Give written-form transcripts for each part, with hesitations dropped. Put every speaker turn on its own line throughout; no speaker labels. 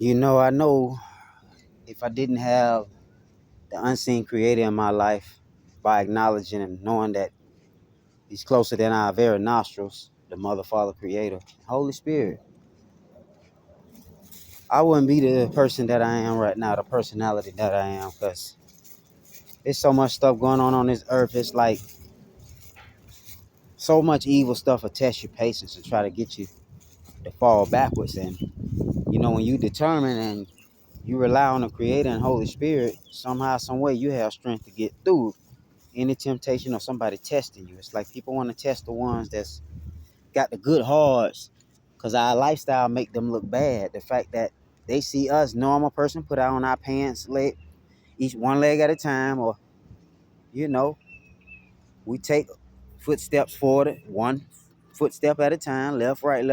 I know if I didn't have the unseen creator in my life, by acknowledging and knowing that he's closer than our very nostrils, the mother, father, creator, Holy Spirit, I wouldn't be the person that I am right now, the personality that I am, because there's so much stuff going on this earth. It's like so much evil stuff will test your patience and try to get you to fall backwards. And, when you determine and you rely on the creator and Holy Spirit, somehow, some way you have strength to get through any temptation or somebody testing you. It's like people want to test the ones that's got the good hearts because our lifestyle make them look bad. The fact that they see us, normal person, put out on our pants, leg, each one leg at a time, or, you know, we take footsteps forward, one footstep at a time, left, right.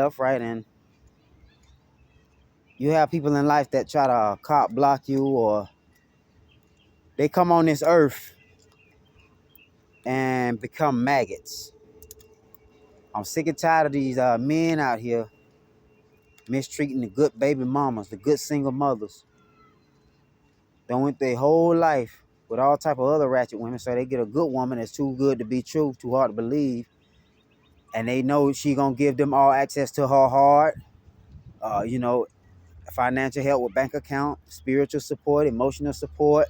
And you have people in life that try to cop block you, or they come on this earth and become maggots. I'm sick and tired of these men out here mistreating the good baby mamas, the good single mothers. They went their whole life with all type of other ratchet women, so they get a good woman that's too good to be true, too hard to believe, and they know she gonna give them all access to her heart, financial help with bank account, spiritual support, emotional support,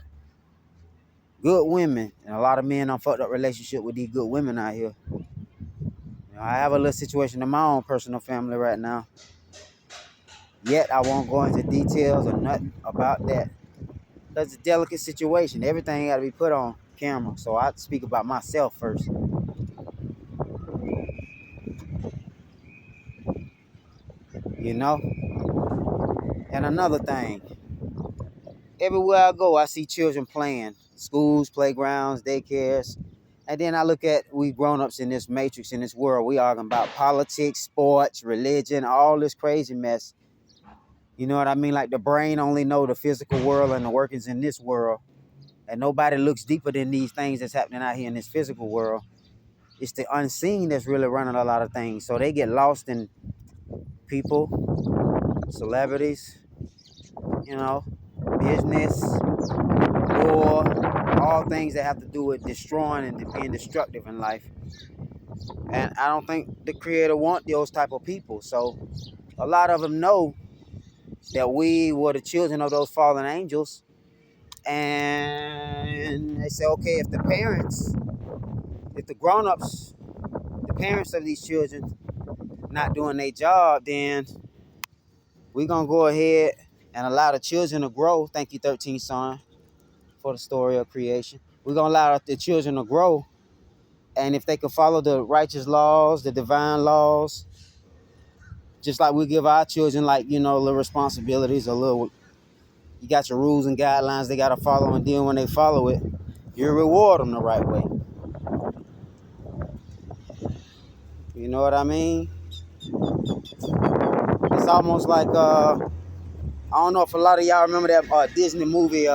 good women, and a lot of men on fucked up relationship with these good women out here. I have a little situation in my own personal family right now. Yet I won't go into details or nothing about that. That's a delicate situation. Everything got to be put on camera. So I speak about myself first. You know? And another thing, everywhere I go, I see children playing. Schools, playgrounds, daycares. And then I look at we grown-ups in this matrix, in this world. We arguing about politics, sports, religion, all this crazy mess. You know what I mean? Like the brain only know the physical world and the workings in this world. And nobody looks deeper than these things that's happening out here in this physical world. It's the unseen that's really running a lot of things. So they get lost in people, celebrities, business, war, all things that have to do with destroying and being destructive in life. And I don't think the creator want those type of people. So a lot of them know that we were the children of those fallen angels. And they say, okay, if the grown-ups, the parents of these children not doing their job, then we're going to go ahead and allow the children to grow. Thank you, 13 Son, for the story of creation. We're going to allow the children to grow. And if they can follow the righteous laws, the divine laws, just like we give our children, little responsibilities, you got your rules and guidelines they got to follow. And then when they follow it, you reward them the right way. You know what I mean? It's almost like, I don't know if a lot of y'all remember that Disney movie,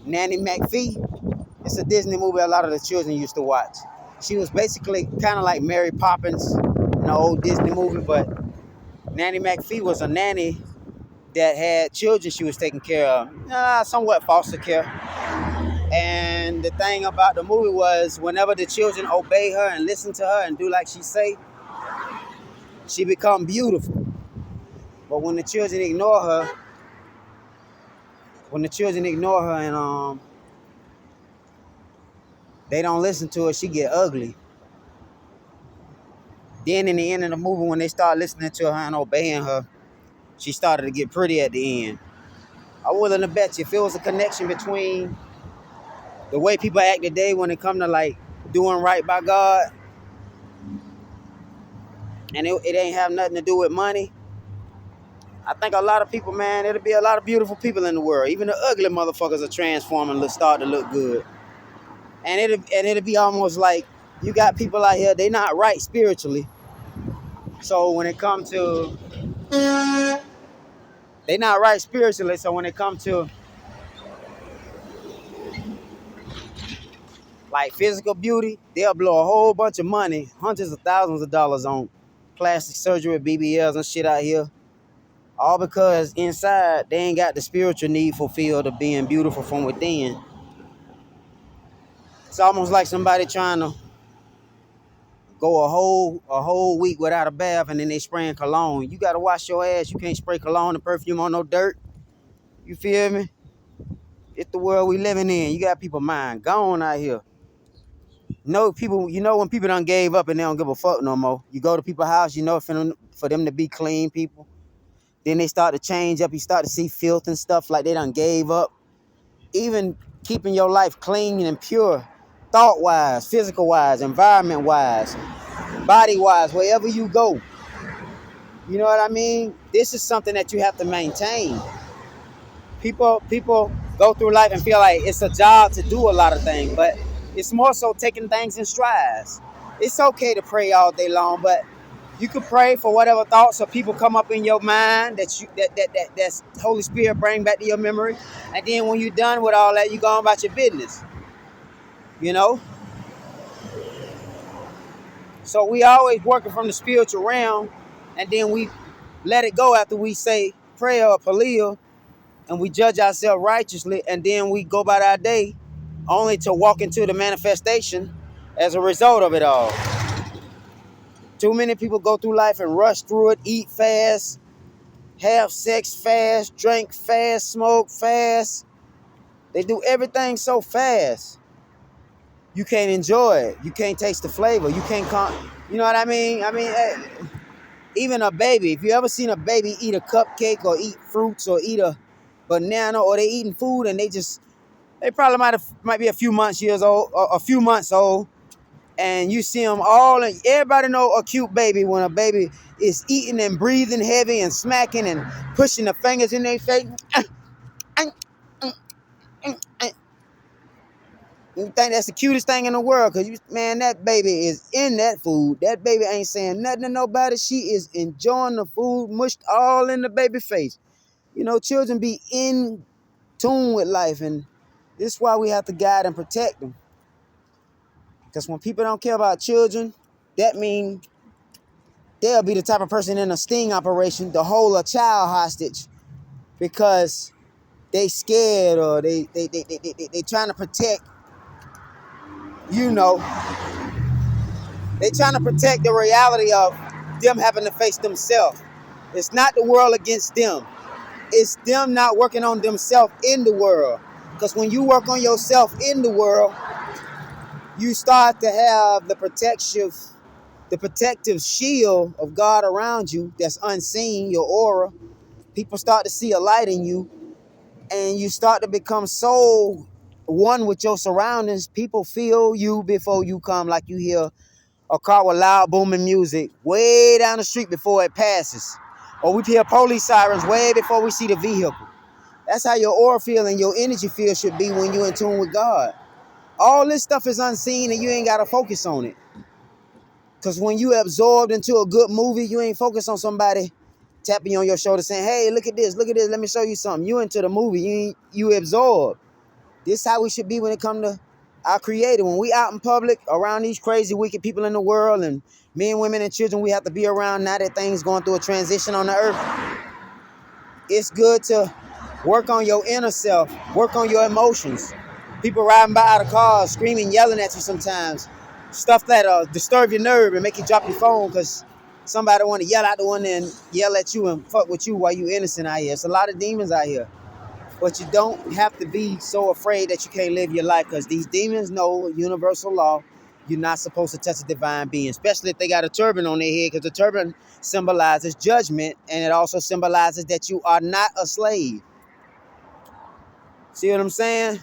Nanny McPhee. It's a Disney movie a lot of the children used to watch. She was basically kind of like Mary Poppins in the old Disney movie, but Nanny McPhee was a nanny that had children she was taking care of, somewhat foster care. And the thing about the movie was whenever the children obey her and listen to her and do like she say, she become beautiful. But when the children ignore her, and they don't listen to her, she get ugly. Then in the end of the movie, when they start listening to her and obeying her, she started to get pretty at the end. I'm willing to bet you if it was a connection between the way people act today when it come to like doing right by God, and it ain't have nothing to do with money, I think a lot of people, man, it'll be a lot of beautiful people in the world. Even the ugly motherfuckers are transforming and start to look good. And it'll be almost like you got people out here, they not right spiritually. So when it comes to they not right spiritually, so when it comes to like physical beauty, they'll blow a whole bunch of money, hundreds of thousands of dollars on plastic surgery, BBLs and shit out here. All because inside they ain't got the spiritual need fulfilled of being beautiful from within. It's almost like somebody trying to go a whole week without a bath and then they spraying cologne. You gotta wash your ass. You can't spray cologne and perfume on no dirt. You feel me? It's the world we living in. You got people mind gone out here. No people, when people done gave up and they don't give a fuck no more. You go to people's house, for them to be clean people. Then they start to change up. You start to see filth and stuff like they done gave up. Even keeping your life clean and pure, thought-wise, physical-wise, environment-wise, body-wise, wherever you go. You know what I mean? This is something that you have to maintain. People go through life and feel like it's a job to do a lot of things, but it's more so taking things in strides. It's okay to pray all day long, but you can pray for whatever thoughts or people come up in your mind that's Holy Spirit bring back to your memory. And then when you're done with all that, you go on about your business. You know? So we always working from the spiritual realm, and then we let it go after we say prayer or palil, and we judge ourselves righteously, and then we go about our day only to walk into the manifestation as a result of it all. Too many people go through life and rush through it, eat fast, have sex fast, drink fast, smoke fast. They do everything so fast. You can't enjoy it. You can't taste the flavor. You can't, you know what I mean? Even a baby, if you ever seen a baby eat a cupcake or eat fruits or eat a banana, or they eating food and they probably might be a few months old, and you see them all, and everybody know a cute baby when a baby is eating and breathing heavy and smacking and pushing the fingers in their face. You think that's the cutest thing in the world, because that baby is in that food. That baby ain't saying nothing to nobody. She is enjoying the food, mushed all in the baby face. Children be in tune with life, and this is why we have to guide and protect them. Because when people don't care about children, that means they'll be the type of person in a sting operation to hold a child hostage because they scared, or they trying to protect, they trying to protect the reality of them having to face themselves. It's not the world against them. It's them not working on themselves in the world. Because when you work on yourself in the world, you start to have the protective shield of God around you that's unseen, your aura. People start to see a light in you, and you start to become so one with your surroundings. People feel you before you come, like you hear a car with loud booming music way down the street before it passes. Or we hear police sirens way before we see the vehicle. That's how your aura feel and your energy field should be when you're in tune with God. All this stuff is unseen and you ain't got to focus on it. Because when you absorbed into a good movie, you ain't focused on somebody tapping you on your shoulder saying, hey, look at this, let me show you something. You into the movie, you absorb. This is how we should be when it comes to our Creator. When we out in public, around these crazy, wicked people in the world, and men, women, and children we have to be around now that things going through a transition on the earth, it's good to work on your inner self, work on your emotions. People riding by out of cars, screaming, yelling at you sometimes. Stuff that disturb your nerve and make you drop your phone because somebody want to yell out the one and yell at you and fuck with you while you innocent out here. It's a lot of demons out here. But you don't have to be so afraid that you can't live your life, because these demons know universal law. You're not supposed to touch a divine being, especially if they got a turban on their head, because the turban symbolizes judgment, and it also symbolizes that you are not a slave. See what I'm saying?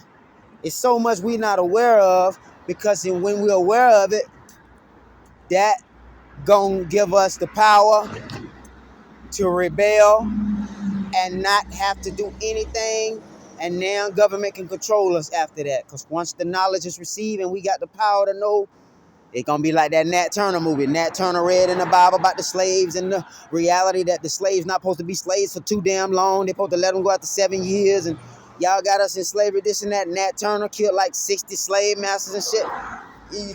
It's so much we're not aware of, because when we're aware of it, that gonna give us the power to rebel and not have to do anything, and now government can control us after that. Because once the knowledge is received and we got the power to know, it's gonna be like that Nat Turner movie. Nat Turner read in the Bible about the slaves and the reality that the slaves not supposed to be slaves for too damn long. They're supposed to let them go after 7 years, and y'all got us in slavery, this and that. Nat Turner killed like 60 slave masters and shit. He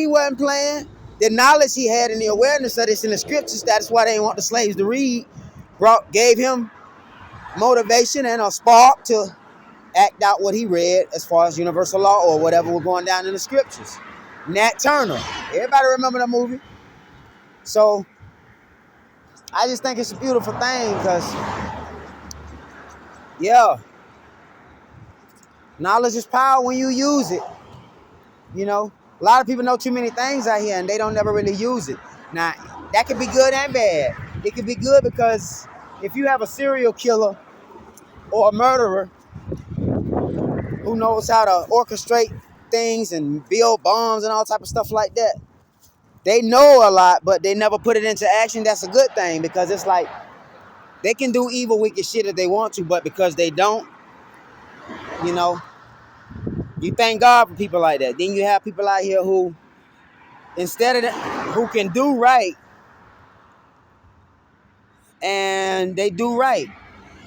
wasn't playing. The knowledge he had and the awareness of this in the scriptures, that's why they didn't want the slaves to read. gave him motivation and a spark to act out what he read as far as universal law or whatever was going down in the scriptures. Nat Turner. Everybody remember that movie? So I just think it's a beautiful thing because, yeah, knowledge is power when you use it. You know, a lot of people know too many things out here and they don't never really use it. Now, that could be good and bad. It could be good because if you have a serial killer or a murderer who knows how to orchestrate things and build bombs and all type of stuff like that, they know a lot, but they never put it into action. That's a good thing because it's like they can do evil, wicked shit if they want to, but because they don't, you know, you thank God for people like that. Then you have people out here who, instead of that, who can do right, and they do right,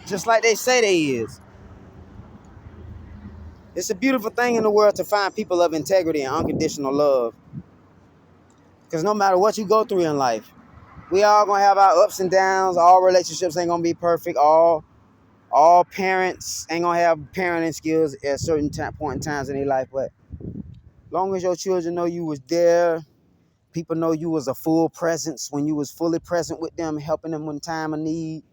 just like they say they is. It's a beautiful thing in the world to find people of integrity and unconditional love. Because no matter what you go through in life, we all gonna have our ups and downs. All relationships ain't gonna be perfect. All parents ain't gonna have parenting skills at certain point in times in their life. But long as your children know you was there, people know you was a full presence when you was fully present with them, helping them in time of need.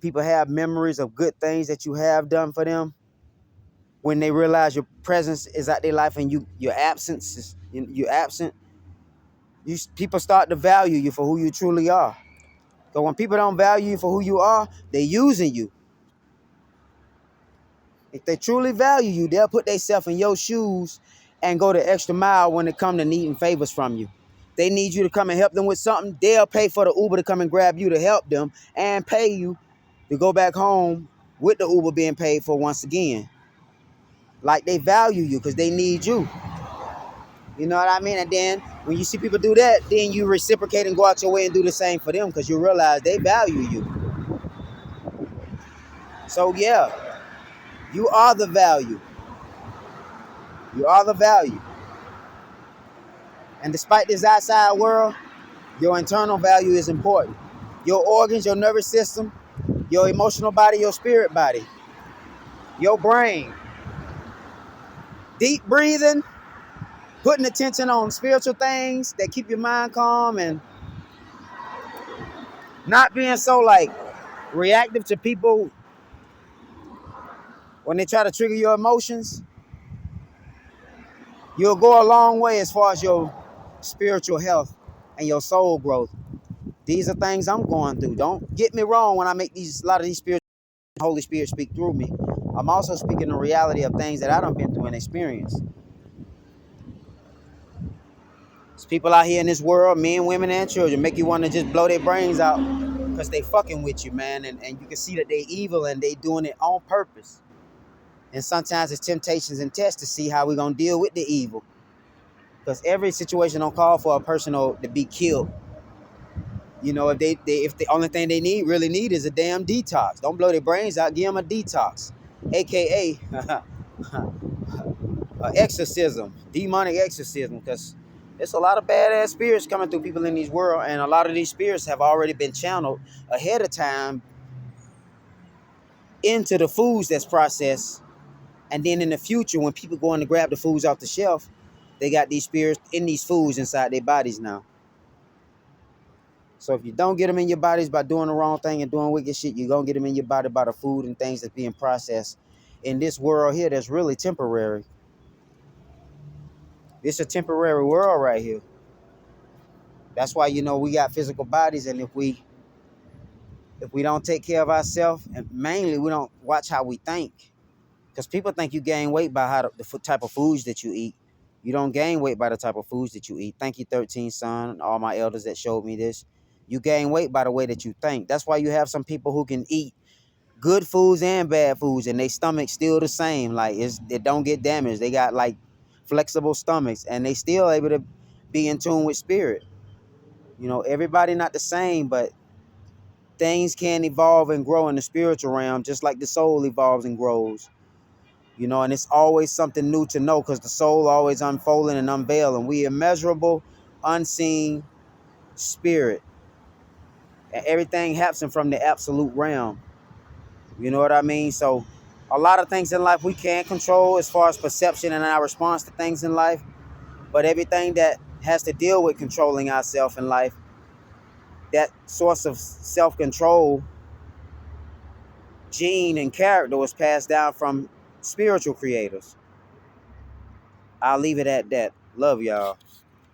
People have memories of good things that you have done for them. When they realize your presence is out their life and your absence is you're absent, people start to value you for who you truly are. So when people don't value you for who you are, they're using you. If they truly value you, they'll put themselves in your shoes and go the extra mile when it comes to needing favors from you. They need you to come and help them with something, they'll pay for the Uber to come and grab you to help them and pay you to go back home with the Uber being paid for once again. Like they value you because they need you. You know what I mean? And then when you see people do that, then you reciprocate and go out your way and do the same for them because you realize they value you. So yeah, you are the value. You are the value. And despite this outside world, your internal value is important. Your organs, your nervous system, your emotional body, your spirit body, your brain. Deep breathing, putting attention on spiritual things that keep your mind calm and not being so like reactive to people when they try to trigger your emotions. You'll go a long way as far as your spiritual health and your soul growth. These are things I'm going through. Don't get me wrong when I make a lot of these spiritual Holy Spirit speak through me. I'm also speaking the reality of things that I done been through and experienced. There's people out here in this world, men, women, and children, make you want to just blow their brains out because they fucking with you, man. And you can see that they evil and they doing it on purpose. And sometimes it's temptations and tests to see how we're going to deal with the evil. Because every situation don't call for a person to be killed. You know, if the only thing they really need is a damn detox. Don't blow their brains out, give them a detox. AKA exorcism, demonic exorcism, because there's a lot of badass spirits coming through people in this world, and a lot of these spirits have already been channeled ahead of time into the foods that's processed. And then in the future, when people go in to grab the foods off the shelf, they got these spirits in these foods inside their bodies now. So if you don't get them in your bodies by doing the wrong thing and doing wicked shit, you're going to get them in your body by the food and things that's being processed in this world here that's really temporary. It's a temporary world right here. That's why, you know, we got physical bodies, and if we don't take care of ourselves, and mainly we don't watch how we think, because people think you gain weight by the type of foods that you eat. You don't gain weight by the type of foods that you eat. Thank you, 13 son, all my elders that showed me this. You gain weight by the way that you think. That's why you have some people who can eat good foods and bad foods, and their stomach still the same. Like it don't get damaged. They got like flexible stomachs, and they still able to be in tune with spirit. You know, everybody not the same, but things can evolve and grow in the spiritual realm, just like the soul evolves and grows. You know, and it's always something new to know because the soul always unfolding and unveiling. We immeasurable, unseen spirit. And everything happens from the absolute realm. You know what I mean? So a lot of things in life we can't control as far as perception and our response to things in life. But everything that has to deal with controlling ourselves in life, that source of self-control, gene and character was passed down from spiritual creators. I'll leave it at that. Love y'all.